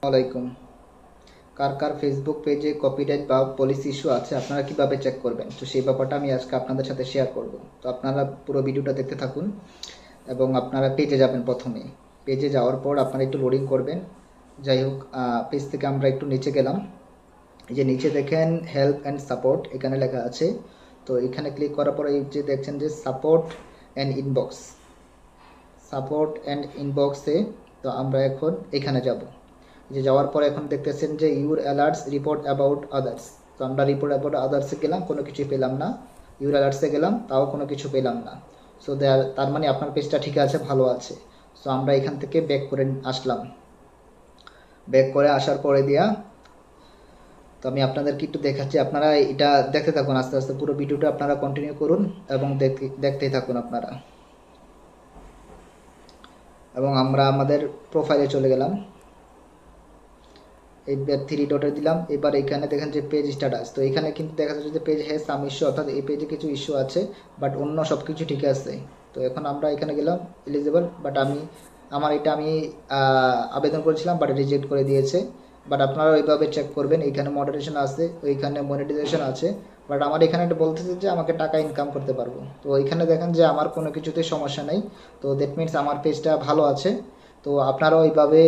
আলাইকুম। কার কার ফেসবুক পেজে কপিরাইট বা পলিসি ইস্যু আছে আপনারা কিভাবে চেক করবেন, তো সেই ব্যাপারটা আমি আজকে আপনাদের সাথে শেয়ার করব। তো আপনারা পুরো ভিডিওটা দেখতে থাকুন এবং আপনারা পেজে যাবেন। প্রথমে পেজে যাওয়ার পর আপনারা একটু লোডিং করবেন। যাই হোক, পেজ থেকে আমরা একটু নিচে গেলাম। এই যে নিচে দেখেন হেল্প অ্যান্ড সাপোর্ট এখানে লেখা আছে। তো এখানে ক্লিক করার পর এই যে দেখছেন যে সাপোর্ট অ্যান্ড ইনবক্সে তো আমরা এখন এখানে যাব। যে যাওয়ার পর এখন দেখতেছেন যে your alerts report about others. তো আমরা রিপোর্ট অ্যাবাউট আদার্সে গেলাম, কোনো কিছু পেলাম না। ইউর অ্যালার্টসে গেলাম, তাও কোনো কিছু পেলাম না। সো তার মানে আপনার পেজটা ঠিক আছে, ভালো আছে। সো আমরা এখান থেকে ব্যাক করে আসলাম। ব্যাক করে আসার পরে দিয়া তো আমি আপনাদেরকে একটু দেখাচ্ছি, আপনারা এটা দেখতে থাকুন। আস্তে আস্তে পুরো ভিডিওটা আপনারা কন্টিনিউ করুন এবং দেখতেই থাকুন আপনারা। এবং আমরা আমাদের প্রোফাইলে চলে গেলাম। এইবার থ্রি ডটে দিলাম। এবার এখানে দেখেন যে পেজ স্ট্যাটাস, তো এখানে কিন্তু দেখা যাচ্ছে যে পেজ হ্যাজ সাম ইস্যু, অর্থাৎ এই পেজে কিছু ইস্যু আছে, বাট অন্য সব কিছু ঠিক আছে। তো এখন আমরা এখানে গেলাম এলিজিবল, বাট আমি আবেদন করেছিলাম বাট রিজেক্ট করে দিয়েছে। বাট আপনারা ওইভাবে চেক করবেন। এইখানে মডারেশন আছে, ওইখানে মনিটাইজেশন আছে, বাট আমার এখানে এটা বলতেছে যে আমাকে টাকা ইনকাম করতে পারবো। তো ওইখানে দেখেন যে আমার কোনো কিছুতে সমস্যা নেই। তো দ্যাট মিনস আমার পেজটা ভালো আছে। তো আপনারাও এইভাবে